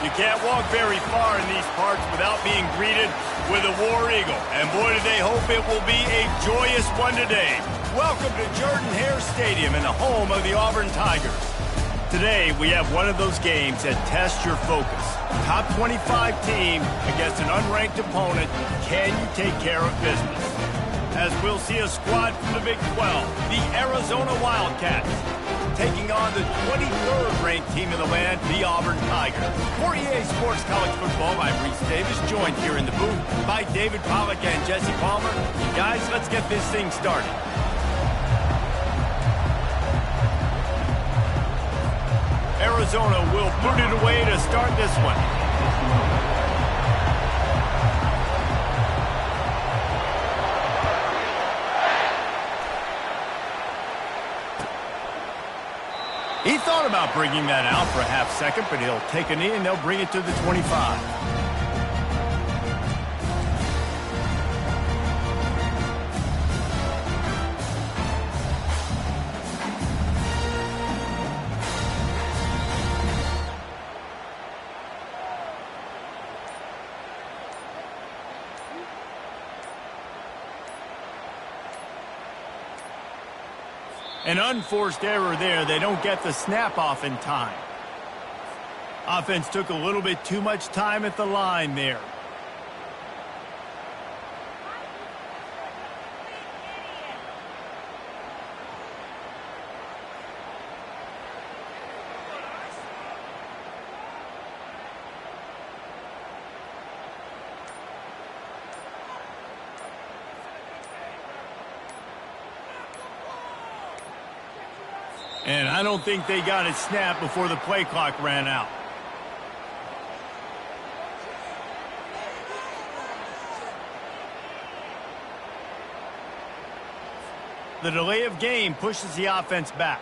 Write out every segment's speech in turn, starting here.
You can't walk very far in these parts without being greeted with a War Eagle. And boy, do they hope it will be a joyous one today. Welcome to Jordan-Hare Stadium and the home of the Auburn Tigers. Today, we have one of those games that tests your focus. Top 25 team against an unranked opponent. Can you take care of business? As we'll see a squad from the Big 12, the Arizona Wildcats, taking on the 23rd ranked team in the land, the Auburn Tigers. For EA Sports College Football, I'm Reese Davis, joined here in the booth by David Pollack and Jesse Palmer. Guys, let's get this thing started. Arizona will boot it away to start this one. He thought about bringing that out for a half second, but he'll take a knee and they'll bring it to the 25. An unforced error there. They don't get the snap off in time. Offense took a little bit too much time at the line there. And I don't think they got it snapped before the play clock ran out. The delay of game pushes the offense back.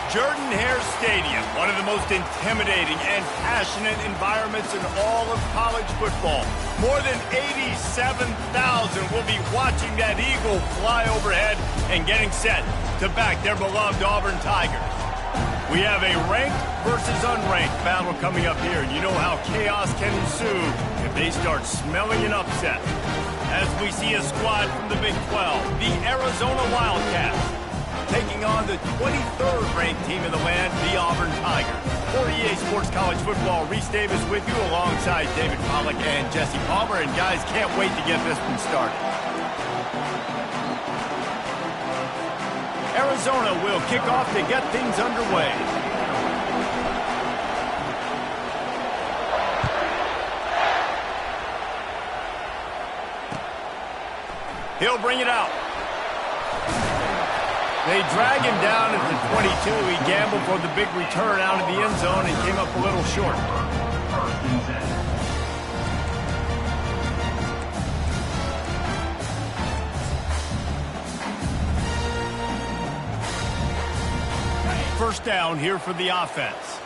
Jordan-Hare Stadium, one of the most intimidating and passionate environments in all of college football. More than 87,000 will be watching that eagle fly overhead and getting set to back their beloved Auburn Tigers. We have a ranked versus unranked battle coming up here, and you know how chaos can ensue if they start smelling an upset. As we see a squad from the Big 12, the Arizona Wildcats, taking on the 23rd ranked team in the land, the Auburn Tigers. For EA Sports College Football, Reese Davis with you alongside David Pollack and Jesse Palmer. And guys, can't wait to get this one started. Arizona will kick off to get things underway. He'll bring it out. They drag him down at the 22. He gambled for the big return out of the end zone and came up a little short. First down here for the offense.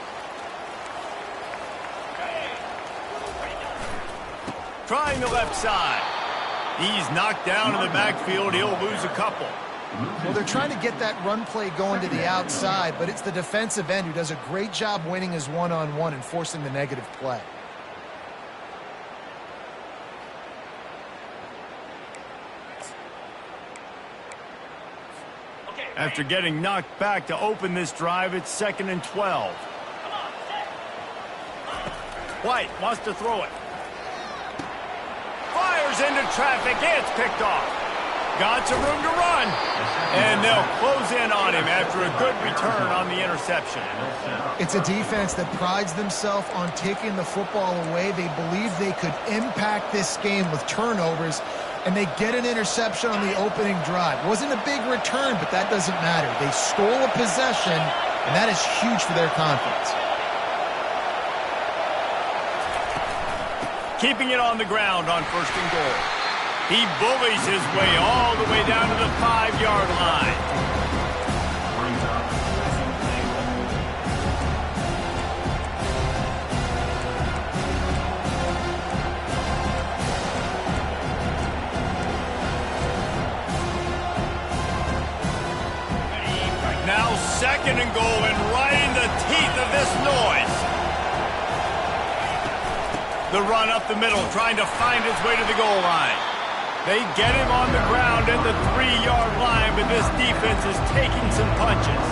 Trying the left side. He's knocked down in the backfield. He'll lose a couple. Well, they're trying to get that run play going to the outside, but it's the defensive end who does a great job winning his one-on-one and forcing the negative play. After getting knocked back to open this drive, it's 2nd and 12. White wants to throw it. Fires into traffic. It's picked off. Got some room to run. And they'll close in on him after a good return on the interception. It's a defense that prides themselves on taking the football away. They believe they could impact this game with turnovers, and they get an interception on the opening drive. Wasn't a big return, but that doesn't matter. They stole a possession, and that is huge for their confidence. Keeping it on the ground on 1st and goal. He bullies his way all the way down to the 5-yard line. Now 2nd and goal, and right in the teeth of this noise. The run up the middle, trying to find its way to the goal line. They get him on the ground at the 3-yard line, but this defense is taking some punches.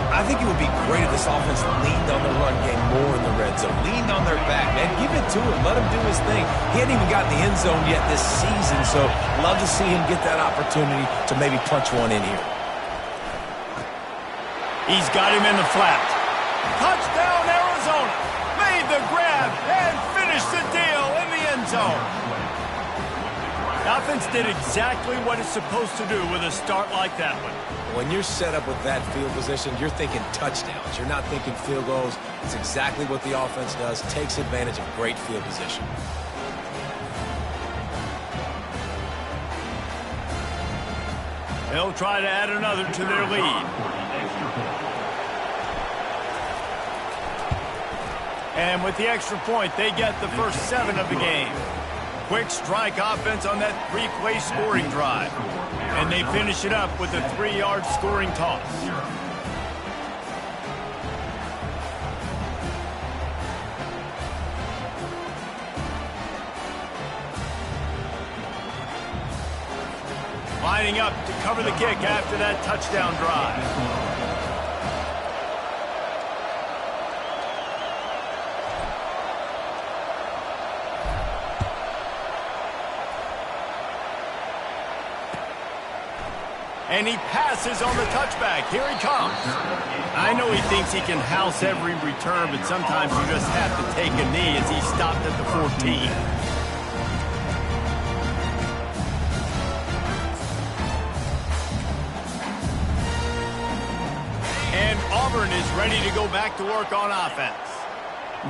I think it would be great if this offense leaned on the run game more in the red zone. Leaned on their back, man. Give it to him. Let him do his thing. He hadn't even gotten the end zone yet this season, so love to see him get that opportunity to maybe punch one in here. He's got him in the flat. Touchdown, Arizona. Made the grab and finished the deal in the end zone. The offense did exactly what it's supposed to do with a start like that one. When you're set up with that field position, you're thinking touchdowns. You're not thinking field goals. It's exactly what the offense does. Takes advantage of great field position. They'll try to add another to their lead. And with the extra point, they get the first 7 of the game. Quick strike offense on that 3-play scoring drive. And they finish it up with a 3-yard scoring toss. Lining up to cover the kick after that touchdown drive. And he passes on the touchback. Here he comes. I know he thinks he can house every return, but sometimes you just have to take a knee as he stopped at the 14. And Auburn is ready to go back to work on offense.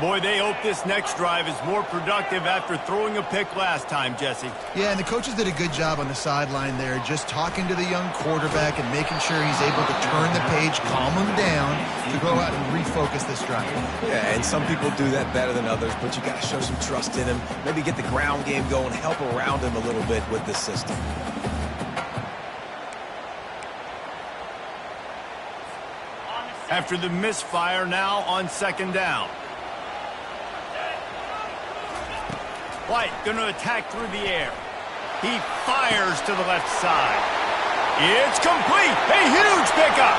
Boy, they hope this next drive is more productive after throwing a pick last time, Jesse. Yeah, and the coaches did a good job on the sideline there, just talking to the young quarterback and making sure he's able to turn the page, calm him down, to go out and refocus this drive. Yeah, and some people do that better than others, but you got to show some trust in him. Maybe get the ground game going, help around him a little bit with this system. After the misfire, now on second down. White going to attack through the air. He fires to the left side. It's complete. A huge pickup.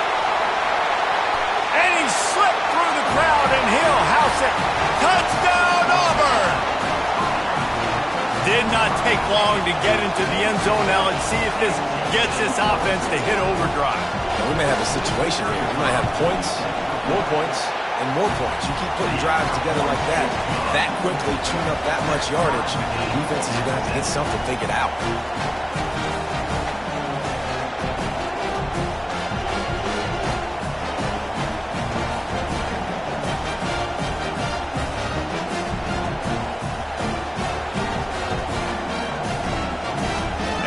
And he slipped through the crowd, and he'll house it. Touchdown, Auburn! Did not take long to get into the end zone. Now let's see if this gets this offense to hit overdrive. Now, we may have a situation here. We might have points, more points, and more points. You keep putting drives together like that quickly, tune up that much yardage, defenses are going to have to get something figured out.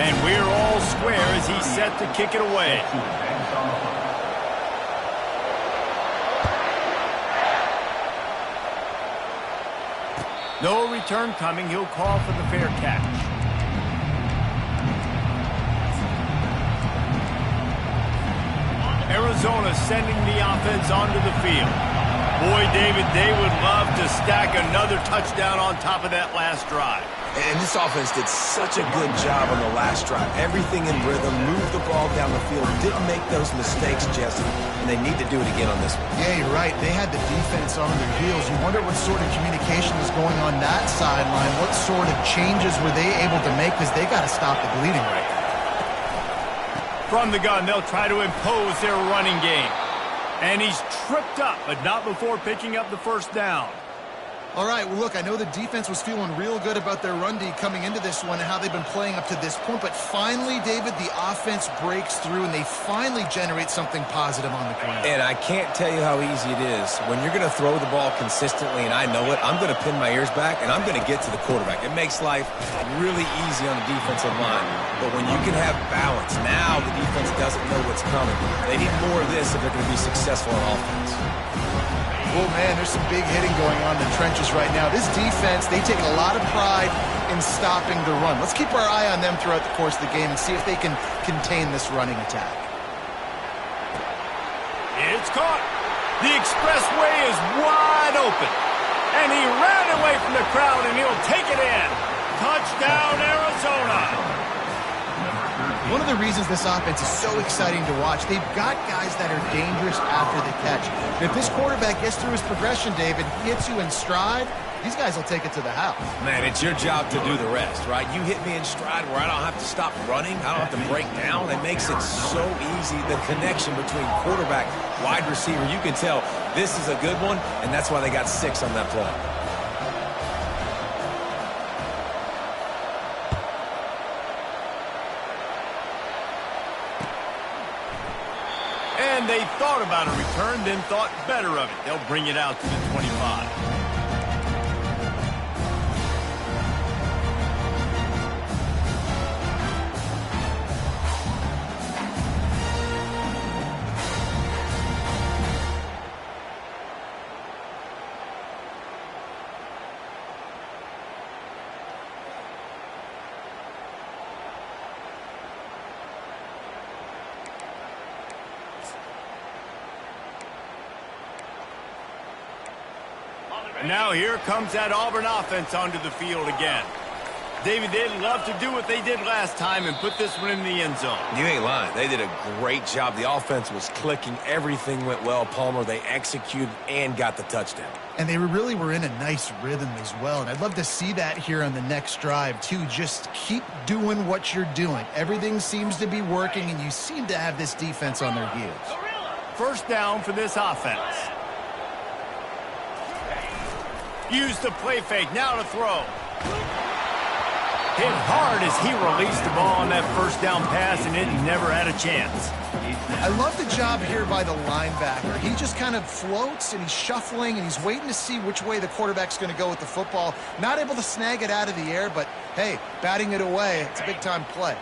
And we're all square as he's set to kick it away. No return coming. He'll call for the fair catch. Arizona sending the offense onto the field. Boy, David, they would love to stack another touchdown on top of that last drive. And this offense did such a good job on the last drive. Everything in rhythm, moved the ball down the field, didn't make those mistakes, Jesse, and they need to do it again on this one. Yeah, you're right. They had the defense on their heels. You wonder what sort of communication was going on that sideline. What sort of changes were they able to make, because they got to stop the bleeding right now. From the gun, they'll try to impose their running game. And he's tripped up, but not before picking up the first down. All right, well, look, I know the defense was feeling real good about their run D coming into this one and how they've been playing up to this point, but finally, David, the offense breaks through and they finally generate something positive on the ground. And I can't tell you how easy it is. When you're going to throw the ball consistently, and I know it, I'm going to pin my ears back, and I'm going to get to the quarterback. It makes life really easy on the defensive line. But when you can have balance, now the defense doesn't know what's coming. They need more of this if they're going to be successful on offense. Oh, man, there's some big hitting going on in the trenches right now. This defense, they take a lot of pride in stopping the run. Let's keep our eye on them throughout the course of the game and see if they can contain this running attack. It's caught. The expressway is wide open. And he ran away from the crowd, and he'll take it in. Touchdown, Arizona. One of the reasons this offense is so exciting to watch, they've got guys that are dangerous after the catch. And if this quarterback gets through his progression, David, hits you in stride, these guys will take it to the house. Man, it's your job to do the rest, right? You hit me in stride where I don't have to stop running. I don't have to break down. It makes it so easy. The connection between quarterback, wide receiver, you can tell this is a good one, and that's why they got 6 on that play. And they thought about a return, then thought better of it. They'll bring it out to the 25. Now here comes that Auburn offense onto the field again. David, they'd love to do what they did last time and put this one in the end zone. You ain't lying. They did a great job. The offense was clicking. Everything went well, Palmer. They executed and got the touchdown. And they really were in a nice rhythm as well. And I'd love to see that here on the next drive, too. Just keep doing what you're doing. Everything seems to be working, and you seem to have this defense on their heels. First down for this offense. Use the play fake. Now to throw. hit hard as he released the ball on that first down pass, and it never had a chance. I love the job here by the linebacker. He just kind of floats, and he's shuffling, and he's waiting to see which way the quarterback's going to go with the football. Not able to snag it out of the air, but, hey, batting it away, it's a big-time play.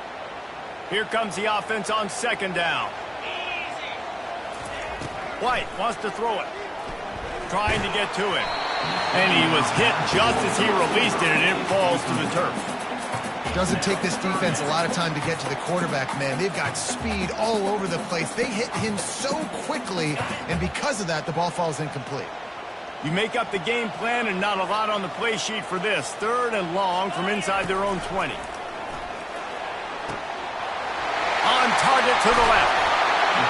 Here comes the offense on second down. White wants to throw it. Trying to get to it. And he was hit just as he released it, and it falls to the turf. It doesn't take this defense a lot of time to get to the quarterback, man. They've got speed all over the place. They hit him so quickly, and because of that, the ball falls incomplete. You make up the game plan, and not a lot on the play sheet for this. 3rd and long from inside their own 20. On target to the left.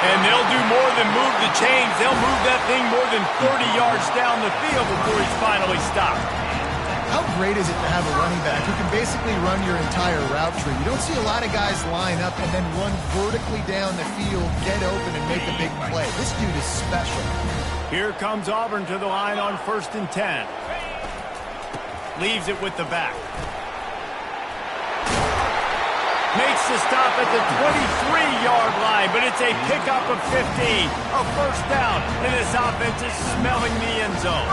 And they'll do more than move the chains. They'll move that thing more than 30 yards down the field before he's finally stopped. How great is it to have a running back who can basically run your entire route tree? You don't see a lot of guys line up and then run vertically down the field, get open, and make a big play. This dude is special. Here comes Auburn to the line on 1st and 10. Leaves it with the back. Makes the stop at the 23-yard line, but it's a pickup of 15, a first down, and this offense is smelling the end zone.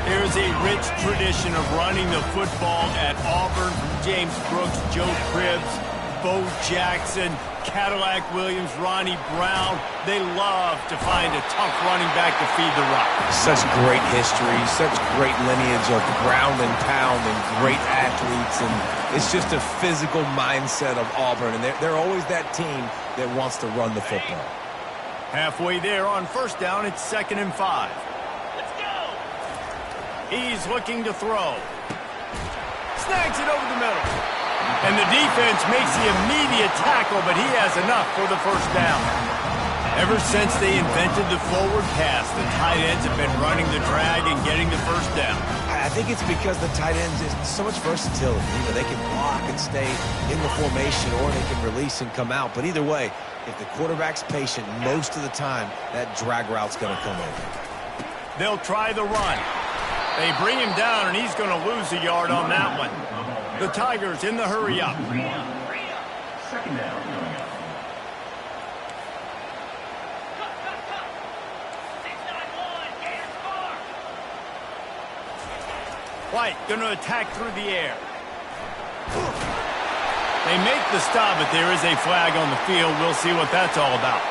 There's a rich tradition of running the football at Auburn from James Brooks, Joe Cribbs, Bo Jackson, Cadillac Williams, Ronnie Brown. They love to find a tough running back to feed the rock. Such great history, such great lineage of ground and pound and great athletes, and it's just a physical mindset of Auburn, and they're always that team that wants to run the football. Halfway there on first down, it's 2nd and 5. Let's go! He's looking to throw. Snags it over the middle. And the defense makes the immediate tackle, but he has enough for the first down. Ever since they invented the forward pass, the tight ends have been running the drag and getting the first down. I think it's because the tight ends is so much versatility. You know, they can block and stay in the formation, or they can release and come out. But either way, if the quarterback's patient most of the time, that drag route's going to come in. They'll try the run. They bring him down, and he's going to lose a yard on that one. The Tigers in the hurry up. 2nd down. White going to attack through the air. They make the stop, but there is a flag on the field. We'll see what that's all about.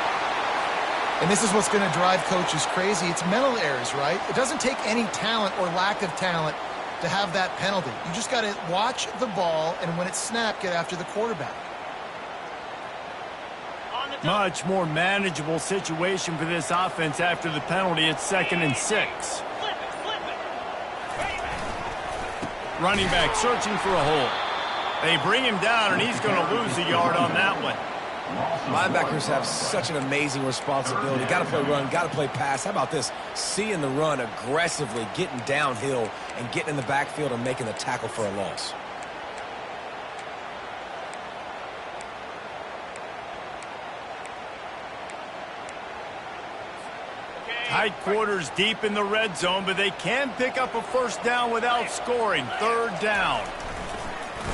And this is what's going to drive coaches crazy. It's mental errors, right? It doesn't take any talent or lack of talent to have that penalty. You just got to watch the ball, and when it's snapped, get after the quarterback. Much more manageable situation for this offense after the penalty. It's 2nd and 6. Running back searching for a hole. They bring him down, and he's going to lose a yard on that one. Linebackers have such an amazing responsibility. Got to play run, got to play pass. How about this? Seeing the run aggressively, getting downhill, and getting in the backfield and making the tackle for a loss. Tight quarters deep in the red zone, but they can pick up a first down without scoring. 3rd down.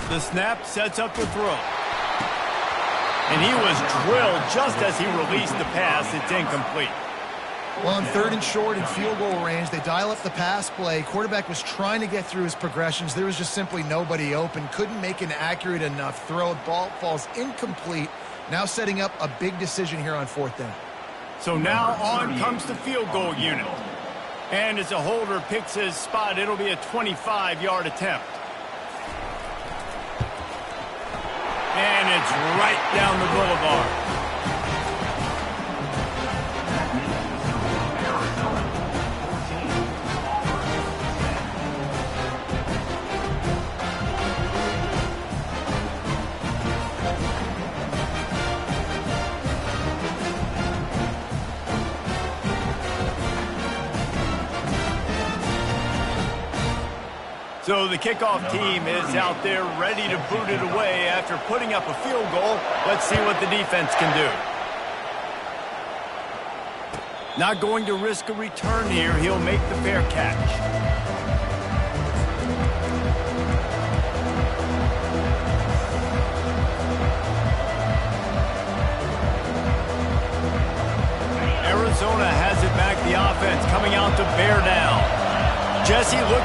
The snap sets up the throw. And he was drilled just as he released the pass. It's incomplete. Well, on 3rd and short in field goal range, they dial up the pass play. Quarterback was trying to get through his progressions. There was just simply nobody open. Couldn't make an accurate enough throw. Ball falls incomplete. Now setting up a big decision here on 4th down. So now on comes the field goal unit. And as a holder picks his spot, it'll be a 25-yard attempt. And it's right down the boulevard. So the kickoff team is out there ready to boot it away after putting up a field goal. Let's see what the defense can do. Not going to risk a return here. He'll make the fair catch.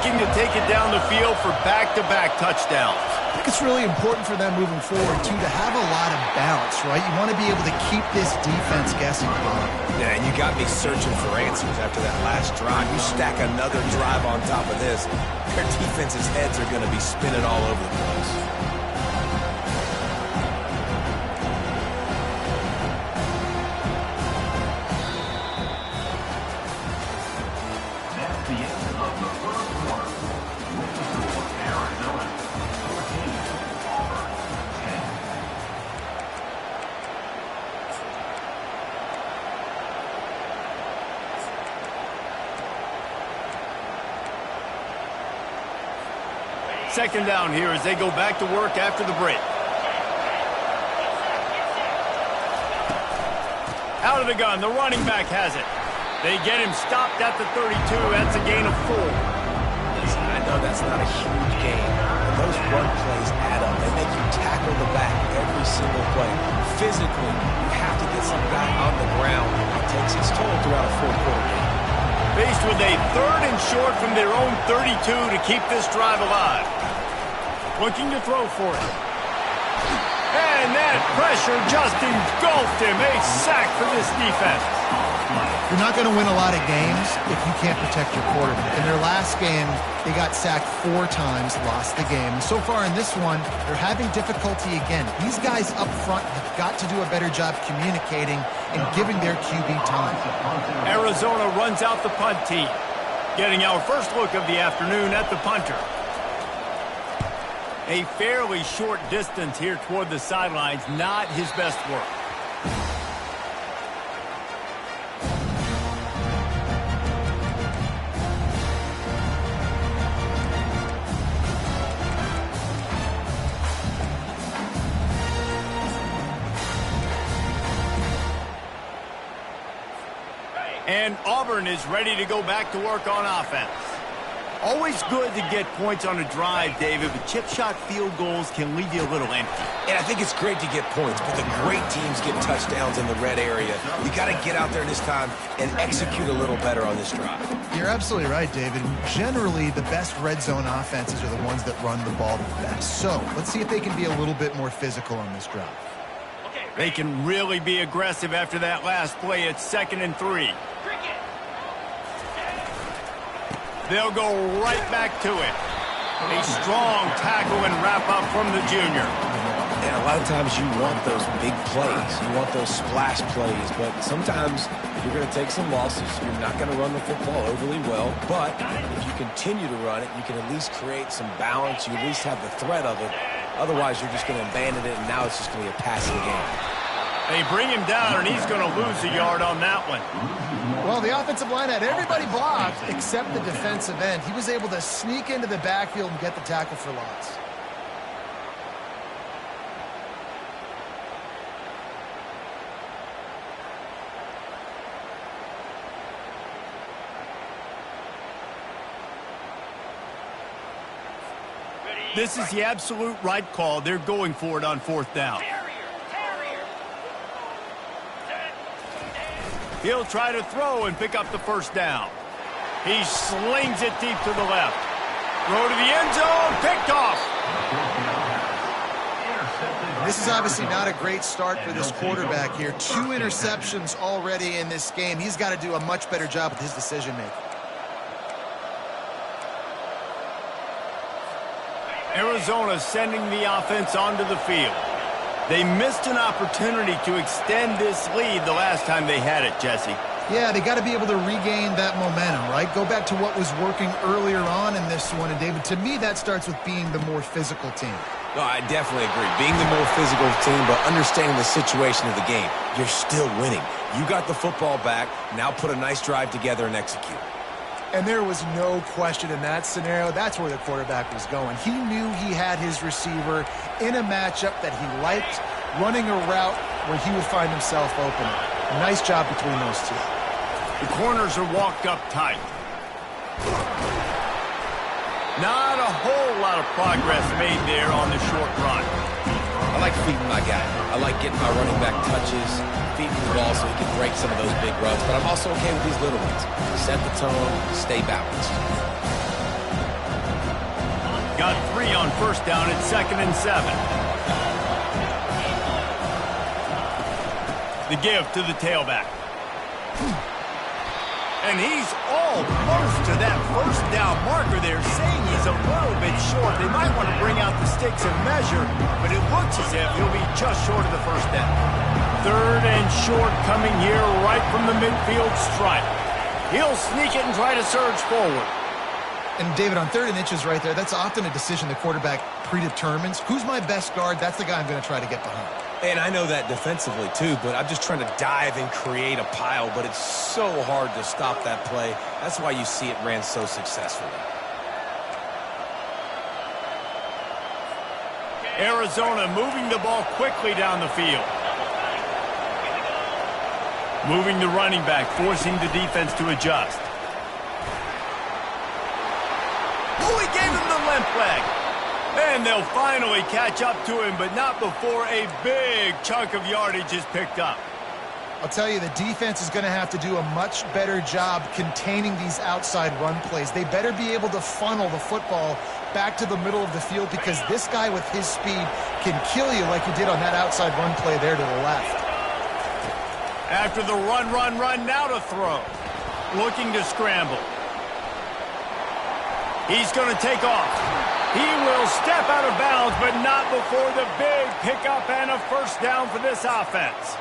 looking to take it down the field for back-to-back touchdowns. I think it's really important for them moving forward, too, to have a lot of balance, right? You want to be able to keep this defense guessing. Yeah, and you got me searching for answers after that last drive. You stack another drive on top of this, their defense's heads are going to be spinning all over the place. That's the end of the first quarter. Arizona 14, Auburn 10. Second down here as they go back to work after the break. Out of the gun, the running back has it. They get him stopped at the 32. That's a gain of 4. Listen, I know that's not a huge gain, but those run plays add up. They make you tackle the back every single play. Physically, you have to get some guy on the ground. It takes its toll throughout a fourth-quarter game. Faced with a 3rd and short from their own 32 to keep this drive alive. Looking to throw for it. And that pressure just engulfed him. A sack for this defense. You're not going to win a lot of games if you can't protect your quarterback. In their last game, they got sacked 4 times, lost the game. And so far in this one, they're having difficulty again. These guys up front have got to do a better job communicating and giving their QB time. Arizona runs out the punt team. Getting our first look of the afternoon at the punter. A fairly short distance here toward the sidelines, not his best work. And Auburn is ready to go back to work on offense. Always good to get points on a drive, David, but chip shot field goals can leave you a little empty. And I think it's great to get points, but the great teams get touchdowns in the red area. You got to get out there this time and execute a little better on this drive. You're absolutely right, David. Generally, the best red zone offenses are the ones that run the ball the best. So let's see if they can be a little bit more physical on this drive. They can really be aggressive after that last play. It's 2nd and 3. They'll go right back to it. A strong tackle and wrap-up from the junior. And a lot of times you want those big plays. You want those splash plays. But sometimes you're going to take some losses. You're not going to run the football overly well. But if you continue to run it, you can at least create some balance. You at least have the threat of it. Otherwise, you're just going to abandon it, and now it's just going to be a passing game. They bring him down, and he's going to lose a yard on that one. Well, the offensive line had everybody blocked except the defensive end. He was able to sneak into the backfield and get the tackle for loss. This is the absolute right call. They're going for it on 4th down. He'll try to throw and pick up the 1st down. He slings it deep to the left. Throw to the end zone, picked off. This is obviously not a great start for this quarterback here. 2 interceptions already in this game. He's got to do a much better job with his decision-making. Arizona sending the offense onto the field. They missed an opportunity to extend this lead the last time they had it, Jesse. Yeah, they got to be able to regain that momentum, right? Go back to what was working earlier on in this one. And, David, to me, that starts with being the more physical team. No, I definitely agree. Being the more physical team, but understanding the situation of the game. You're still winning. You got the football back. Now put a nice drive together and execute. And there was no question in that scenario. That's where the quarterback was going. He knew he had his receiver in a matchup that he liked, running a route where he would find himself open. Nice job between those two. The corners are walked up tight. Not a whole lot of progress made there on the short run. I like feeding my guy. I like getting my running back touches, feeding the ball so he can break some of those big runs. But I'm also okay with these little ones. Set the tone, stay balanced. Got 3 on first down at 2nd and 7. The give to the tailback. And he's almost to that first down marker there, saying he's a little bit short. They might want to bring out the sticks and measure, but it looks as if he'll be just short of the first down. 3rd and short coming here right from the midfield stripe. He'll sneak it and try to surge forward. And David, on 3rd and inches right there, that's often a decision the quarterback predetermines. Who's my best guard? That's the guy I'm going to try to get behind. And I know that defensively, too, but I'm just trying to dive and create a pile, but it's so hard to stop that play. That's why you see it ran so successfully. Arizona moving the ball quickly down the field. Moving the running back, forcing the defense to adjust. Oh, he gave him the limp leg. And they'll finally catch up to him, but not before a big chunk of yardage is picked up. I'll tell you, the defense is going to have to do a much better job containing these outside run plays. They better be able to funnel the football back to the middle of the field, because this guy with his speed can kill you like he did on that outside run play there to the left. After the run, now to throw. Looking to scramble. He's going to take off. He will step out of bounds, but not before the big pickup and a first down for this offense.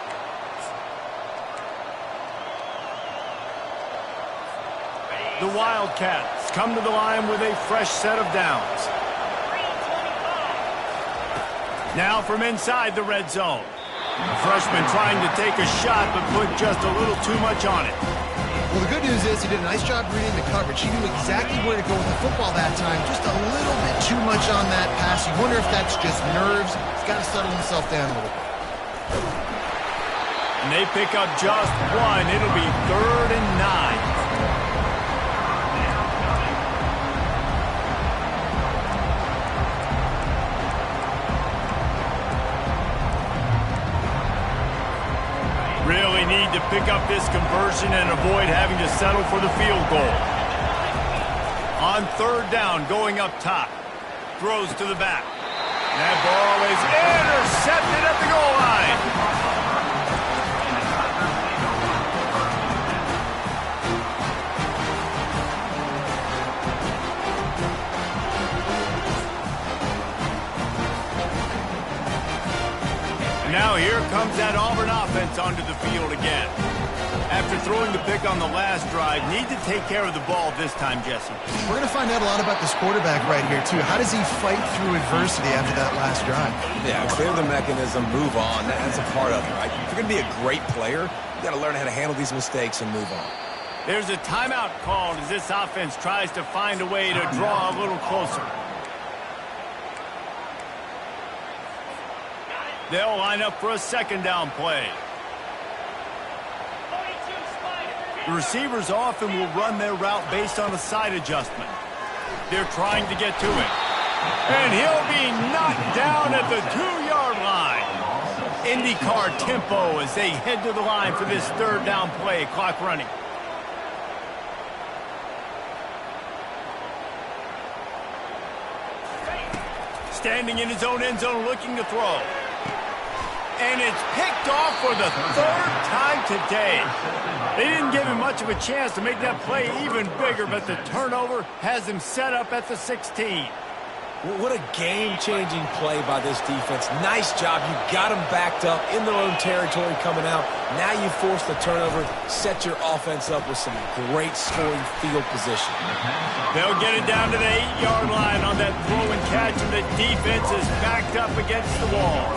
The Wildcats come to the line with a fresh set of downs. Now from inside the red zone. The freshman trying to take a shot, but put just a little too much on it. Well, the good news is he did a nice job reading the coverage. He knew exactly where to go with the football that time. Just a little bit too much on that pass. You wonder if that's just nerves. He's got to settle himself down a little bit. And they pick up just 1. It'll be 3rd and 9. Really need to pick up this conversion and avoid having to settle for the field goal. On 3rd down, going up top. Throws to the back. That ball is intercepted at the goal line. Now here comes that Auburn offense onto the field again. After throwing the pick on the last drive, need to take care of the ball this time, Jesse. We're going to find out a lot about this quarterback right here, too. How does he fight through adversity after that last drive? Yeah, clear the mechanism, move on. That's a part of it, right? If you're going to be a great player, you got to learn how to handle these mistakes and move on. There's a timeout called as this offense tries to find a way to draw a little closer. They'll line up for a 2nd down play. The receivers often will run their route based on a side adjustment. They're trying to get to it. And he'll be knocked down at the 2-yard line. IndyCar tempo as they head to the line for this 3rd down play. Clock running. Standing in his own end zone looking to throw. And it's picked off for the 3rd time today. They didn't give him much of a chance to make that play even bigger, but the turnover has him set up at the 16. What a game-changing play by this defense. Nice job. You got them backed up in their own territory coming out. Now you force the turnover, set your offense up with some great scoring field position. They'll get it down to the 8-yard line on that throw and catch, and the defense is backed up against the wall.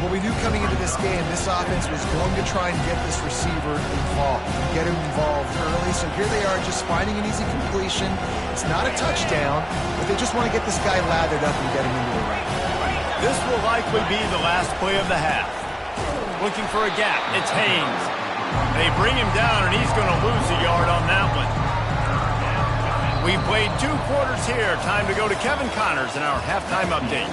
Well, we knew coming into this game, this offense was going to try and get this receiver involved, get him involved early. So here they are just finding an easy completion. It's not a touchdown, but they just want to get this guy lathered up and get him into a run. This will likely be the last play of the half. Looking for a gap. It's Haynes. They bring him down, and he's going to lose a yard on that one. We played 2 quarters here. Time to go to Kevin Connors in our halftime update.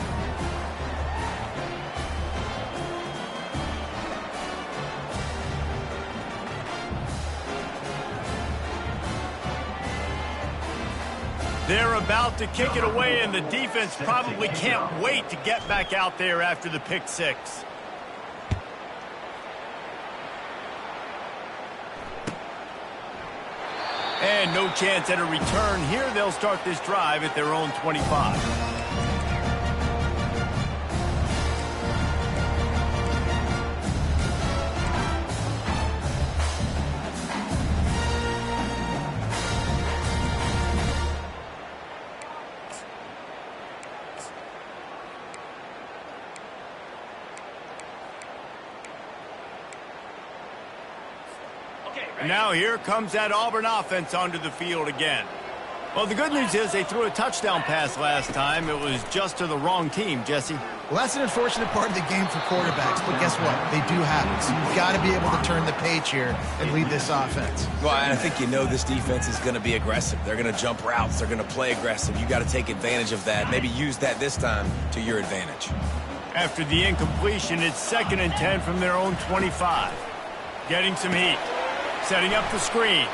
They're about to kick it away, and the defense probably can't wait to get back out there after the pick six. And no chance at a return here. They'll start this drive at their own 25. Now here comes that Auburn offense onto the field again. Well, the good news is they threw a touchdown pass last time. It was just to the wrong team, Jesse. Well, that's an unfortunate part of the game for quarterbacks, but guess what? They do happen. So you've got to be able to turn the page here and lead this offense. Well, and I think you know this defense is going to be aggressive. They're going to jump routes. They're going to play aggressive. You got to take advantage of that. Maybe use that this time to your advantage. After the incompletion, it's 2nd and 10 from their own 25. Getting some heat. Setting up the screen.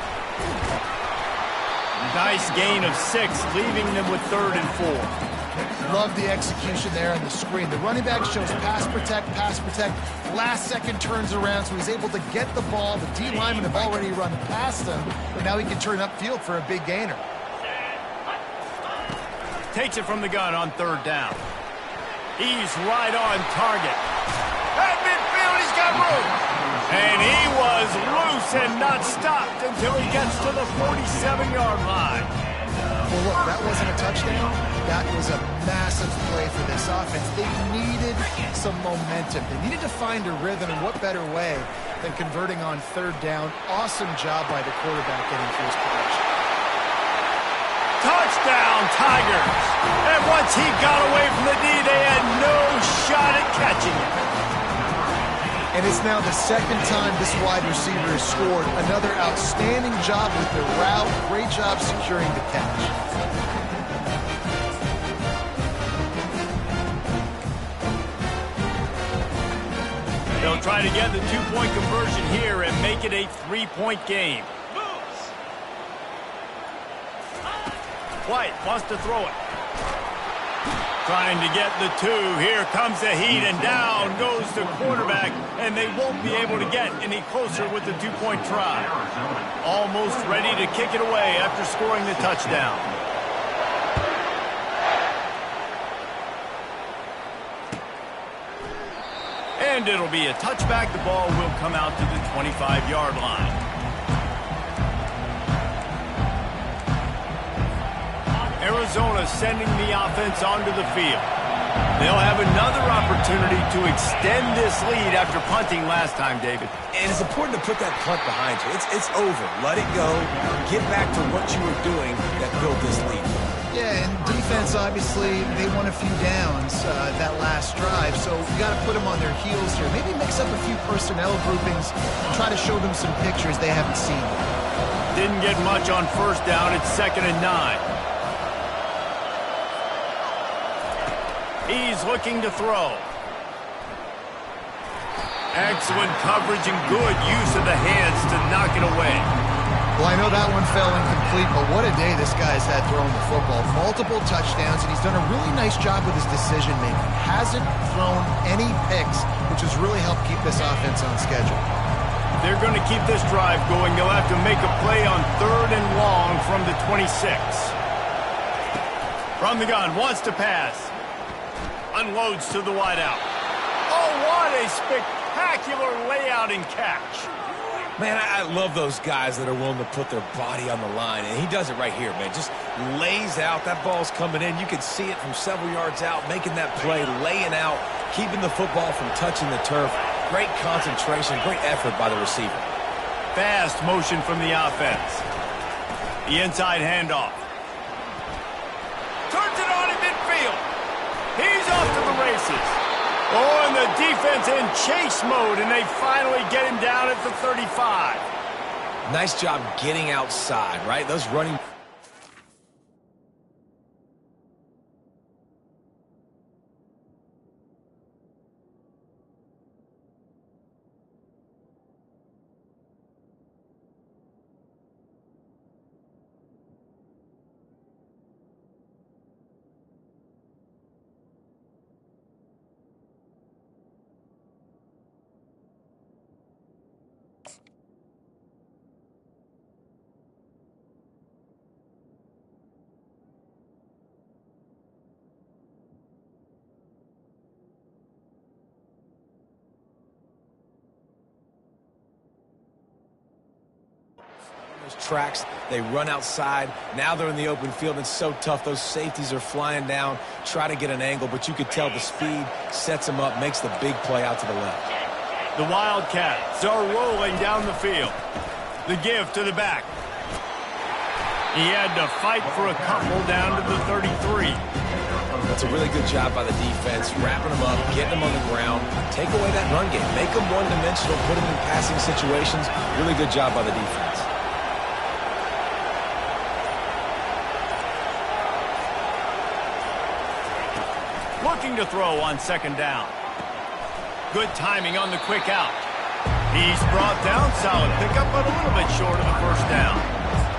Nice gain of 6, leaving them with 3rd and 4. Love the execution there on the screen. The running back shows pass protect. Last second turns around, so he's able to get the ball. The D linemen have already run past him, but now he can turn upfield for a big gainer. Takes it from the gun on 3rd down. He's right on target. At midfield, he's got room. And he was loose and not stopped until he gets to the 47-yard line. Well, look, that wasn't a touchdown. That was a massive play for this offense. They needed some momentum. They needed to find a rhythm, and what better way than converting on 3rd down. Awesome job by the quarterback getting through his progression. Touchdown, Tigers! And once he got away from the D, they had no shot at catching it. And it's now the 2nd time this wide receiver has scored. Another outstanding job with the route. Great job securing the catch. They'll try to get the 2-point conversion here and make it a 3-point game. White wants to throw it. Trying to get the 2. Here comes the heat, and down goes the quarterback, and they won't be able to get any closer with the 2-point try. Almost ready to kick it away after scoring the touchdown. And it'll be a touchback. The ball will come out to the 25-yard line. Arizona sending the offense onto the field. They'll have another opportunity to extend this lead after punting last time, David. And it's important to put that punt behind you. It's over. Let it go. Get back to what you were doing that built this lead. Yeah, and defense, obviously, they won a few downs that last drive, so you got to put them on their heels here. Maybe mix up a few personnel groupings and try to show them some pictures they haven't seen. Didn't get much on 1st down. It's 2nd and 9. He's looking to throw. Excellent coverage and good use of the hands to knock it away. Well, I know that one fell incomplete, but what a day this guy's had throwing the football. Multiple touchdowns, and he's done a really nice job with his decision-making. Hasn't thrown any picks, which has really helped keep this offense on schedule. They're going to keep this drive going. They'll have to make a play on 3rd and long from the 26. From the gun, wants to pass. Unloads to the wideout. Oh, what a spectacular layout and catch. Man, I love those guys that are willing to put their body on the line, and he does it right here, man. Just lays out. That ball's coming in. You can see it from several yards out, making that play, laying out, keeping the football from touching the turf. Great concentration, great effort by the receiver. Fast motion from the offense. The inside handoff. Turns it on in midfield. He's off to the races. Oh, and the defense in chase mode, and they finally get him down at the 35. Nice job getting outside, right? Those running... tracks, they run outside. Now they're in the open field. It's so tough. Those safeties are flying down, try to get an angle, but you could tell the speed sets them up, makes the big play out to the left. The Wildcats are rolling down the field. The give to the back. He had to fight for a couple down to the 33. That's a really good job by the defense, wrapping them up, getting them on the ground, take away that run game, make them one-dimensional, put them in passing situations. Really good job by the defense. Looking to throw on second down. Good timing on the quick out. He's brought down, solid pickup, but a little bit short of the first down.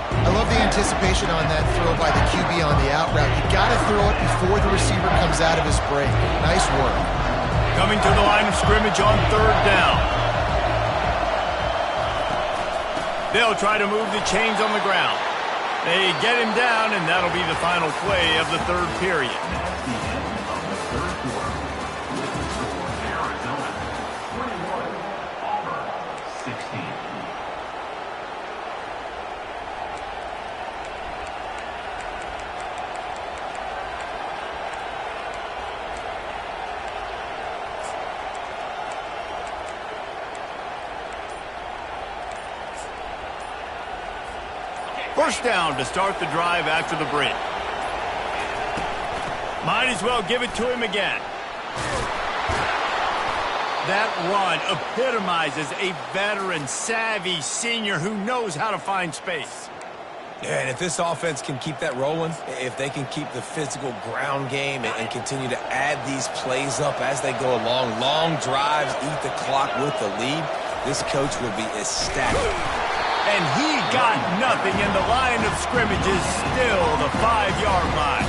I love the anticipation on that throw by the QB on the out route. You got to throw it before the receiver comes out of his break. Nice work. Coming to the line of scrimmage on third down. They'll try to move the chains on the ground. They get him down, and that'll be the final play of the third period. First down to start the drive after the break. Might as well give it to him again. That run epitomizes a veteran, savvy senior who knows how to find space. Yeah, and if this offense can keep that rolling, if they can keep the physical ground game and continue to add these plays up as they go along, long drives, eat the clock with the lead, this coach will be ecstatic. And he got nothing, and the line of scrimmage is still the 5-yard line.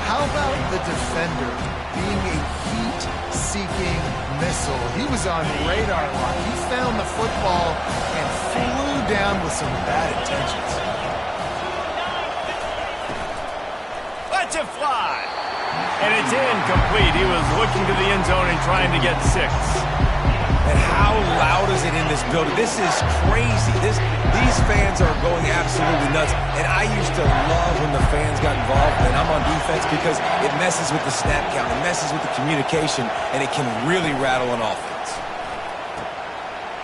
How about the defender being a heat-seeking missile? He was on radar lock. He found the football and flew down with some bad intentions. Let's it fly. And it's incomplete. He was looking to the end zone and trying to get 6. And how loud is it in this building? This is crazy. These fans are going absolutely nuts. And I used to love when the fans got involved, and I'm on defense because it messes with the snap count, it messes with the communication, and it can really rattle an offense.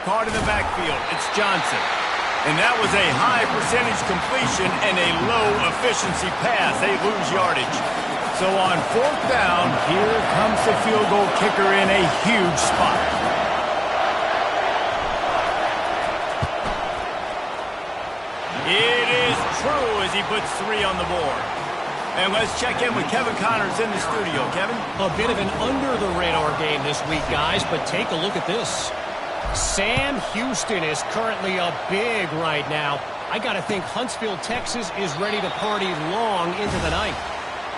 Caught in the backfield, it's Johnson. And that was a high percentage completion and a low efficiency pass. They lose yardage. So on fourth down, here comes the field goal kicker in a huge spot. It is true as he puts 3 on the board. And let's check in with Kevin Connors in the studio. Kevin? A bit of an under-the-radar game this week, guys, but take a look at this. Sam Houston is currently up big right now. I got to think Huntsville, Texas is ready to party long into the night.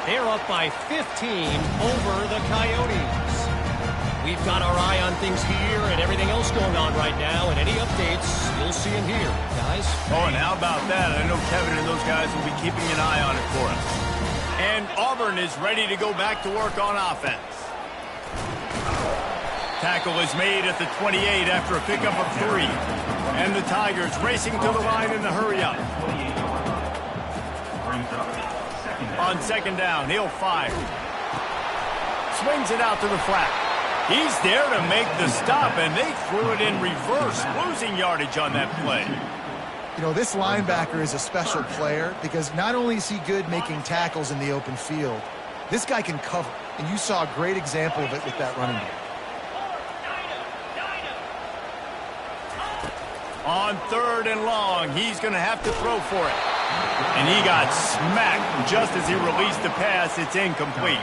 They're up by 15 over the Coyotes. We've got our eye on things here and everything else going on right now, and any updates, you'll see them here, guys. Oh, and how about that? I know Kevin and those guys will be keeping an eye on it for us. And Auburn is ready to go back to work on offense. Tackle is made at the 28 after a pickup of 3. And the Tigers racing to the line in the hurry-up. On second down, he'll fire. Swings it out to the flat. He's there to make the stop, and they threw it in reverse, losing yardage on that play. You know, this linebacker is a special player because not only is he good making tackles in the open field, this guy can cover. And you saw a great example of it with that running back. On third and long, he's going to have to throw for it. And he got smacked just as he released the pass. It's incomplete.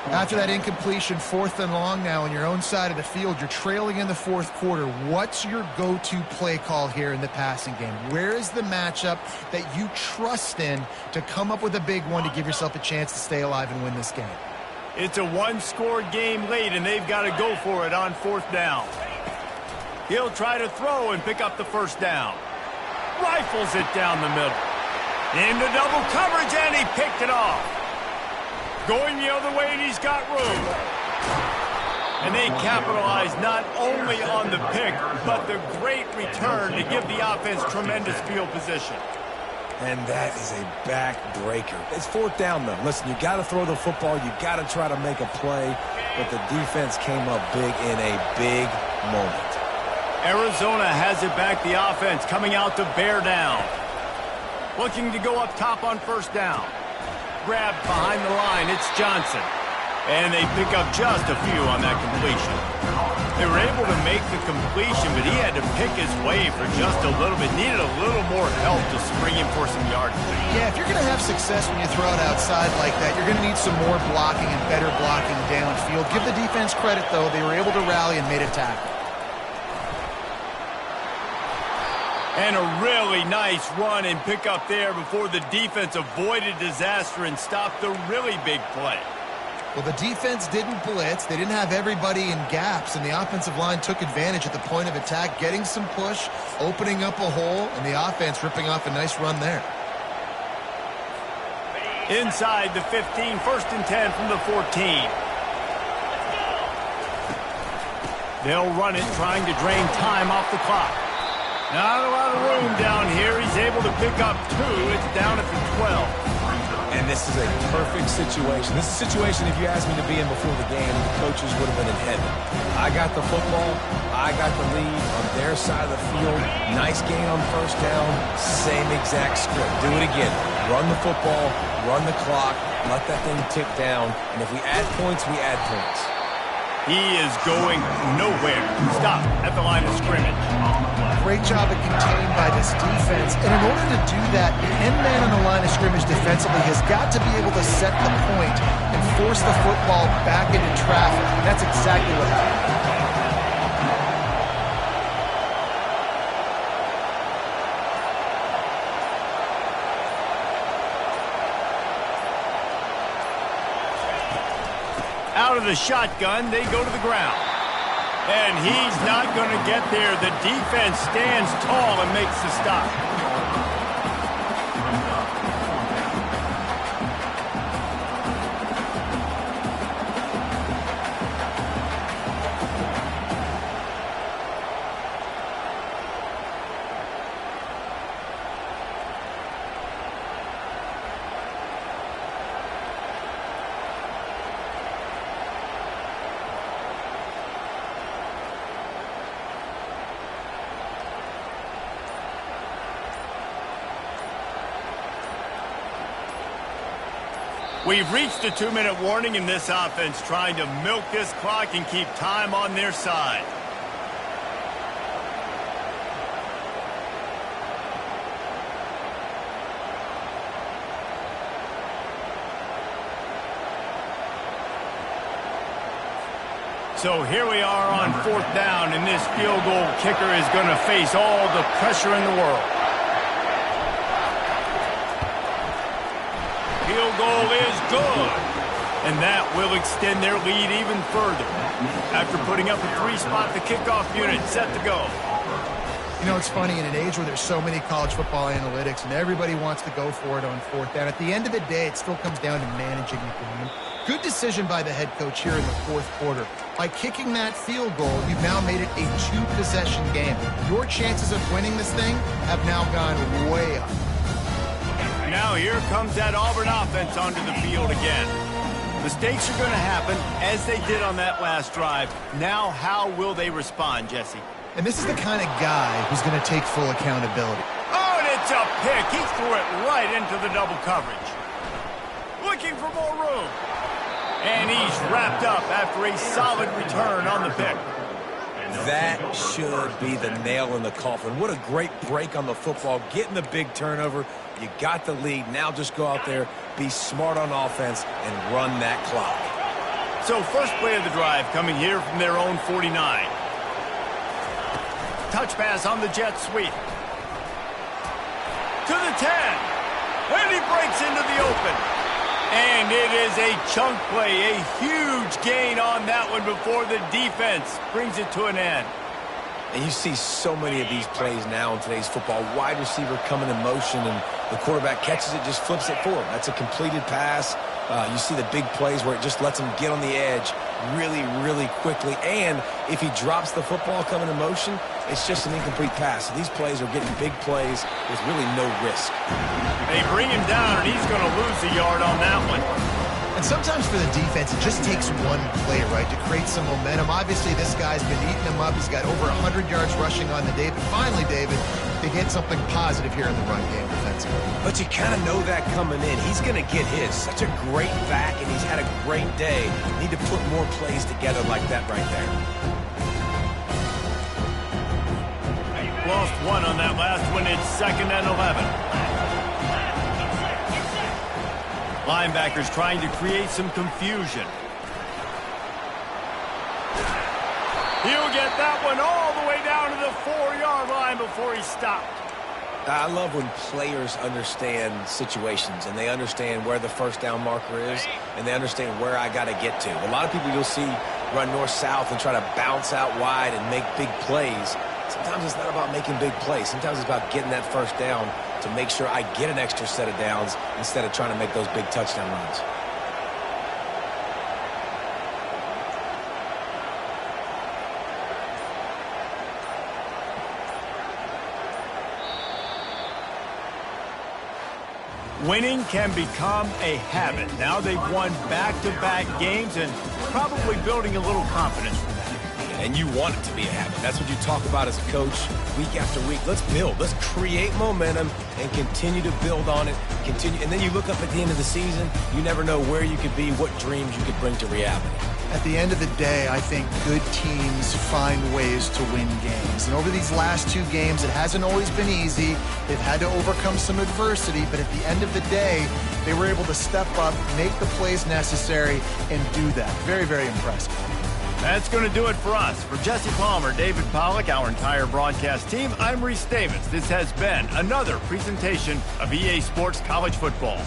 After that incompletion, 4th and long now on your own side of the field, you're trailing in the 4th quarter. What's your go-to play call here in the passing game? Where is the matchup that you trust in to come up with a big one to give yourself a chance to stay alive and win this game? It's a one-score game late, and they've got to go for it on 4th down. He'll try to throw and pick up the first down. Rifles it down the middle. Into double coverage, and he picked it off. Going the other way, and he's got room. And they capitalize not only on the pick, but the great return to give the offense tremendous field position. And that is a backbreaker. It's fourth down, though. Listen, you got to throw the football. You got to try to make a play. But the defense came up big in a big moment. Arizona has it back. The offense coming out to bear down. Looking to go up top on first down. Grabbed behind the line. It's Johnson. And they pick up just a few on that completion. They were able to make the completion, but he had to pick his way for just a little bit. Needed a little more help to spring him for some yards. Yeah, if you're going to have success when you throw it outside like that, you're going to need some more blocking and better blocking downfield. Give the defense credit, though. They were able to rally and made a tackle. And a really nice run and pick up there before the defense avoided disaster and stopped the really big play. Well, the defense didn't blitz. They didn't have everybody in gaps, and the offensive line took advantage at the point of attack, getting some push, opening up a hole, and the offense ripping off a nice run there. Inside the 15, 1st and 10 from the 14. They'll run it, trying to drain time off the clock. Not a lot of room down here. He's able to pick up 2. It's down at the 12. And this is a perfect situation. This is a situation, if you asked me to be in before the game, the coaches would have been in heaven. I got the football. I got the lead on their side of the field. Nice gain on first down. Same exact script. Do it again. Run the football. Run the clock. Let that thing tick down. And if we add points, we add points. He is going nowhere. Stop at the line of scrimmage. Great job of containing by this defense. And in order to do that, the end man on the line of scrimmage defensively has got to be able to set the point and force the football back into traffic. And that's exactly what happened. Out of the shotgun, they go to the ground. And he's not going to get there. The defense stands tall and makes the stop. We've reached a 2-minute warning in this offense, trying to milk this clock and keep time on their side. So here we are on 4th down, and this field goal kicker is going to face all the pressure in the world. Field goal is good, and that will extend their lead even further. After putting up a 3-spot, the kickoff unit set to go. You know, it's funny, in an age where there's so many college football analytics and everybody wants to go for it on 4th down, at the end of the day, it still comes down to managing the game. Good decision by the head coach here in the 4th quarter. By kicking that field goal, you've now made it a 2-possession game. Your chances of winning this thing have now gone way up. Now here comes that Auburn offense onto the field again. Mistakes are going to happen, as they did on that last drive. Now how will they respond, Jesse? And this is the kind of guy who's going to take full accountability. Oh, and it's a pick. He threw it right into the double coverage. Looking for more room. And he's wrapped up after a solid return on the pick. That should be the nail in the coffin. What a great break on the football. Getting the big turnover. You got the lead. Now just go out there, be smart on offense, and run that clock. So first play of the drive coming here from their own 49. Touch pass on the jet sweep. To the 10. And he breaks into the open. And it is a chunk play, a huge gain on that one before the defense brings it to an end. And you see so many of these plays now in today's football. Wide receiver coming in motion, and the quarterback catches it, just flips it forward. That's a completed pass. You see the big plays where it just lets him get on the edge really, really quickly. And if he drops the football coming in motion, it's just an incomplete pass. So these plays are getting big plays with really no risk. They bring him down, and he's going to lose a yard on that one. And sometimes for the defense, it just takes one play, right, to create some momentum. Obviously, this guy's been eating them up. He's got over 100 yards rushing on the day. But finally, David, they get something positive here in the run game defensively. But you kind of know that coming in. He's going to get his. Such a great back, and he's had a great day. Need to put more plays together like that right there. Lost one on that last one. It's 2nd and 11. Linebackers trying to create some confusion. He'll get that one all the way down to the 4-yard line before he stopped. I love when players understand situations and they understand where the first down marker is and they understand where I got to get to. A lot of people you'll see run north-south and try to bounce out wide and make big plays. Sometimes it's not about making big plays. Sometimes it's about getting that first down to make sure I get an extra set of downs instead of trying to make those big touchdown runs. Winning can become a habit. Now they've won back-to-back games and probably building a little confidence from that. And you want it to be a habit. That's what you talk about as a coach week after week. Let's build. Let's create momentum and continue to build on it. And then you look up at the end of the season, you never know where you could be, what dreams you could bring to reality. At the end of the day, I think good teams find ways to win games. And over these last 2 games, it hasn't always been easy. They've had to overcome some adversity, but at the end of the day, they were able to step up, make the plays necessary, and do that. Very, very impressive. That's going to do it for us. For Jesse Palmer, David Pollack, our entire broadcast team, I'm Reese Davis. This has been another presentation of EA Sports College Football.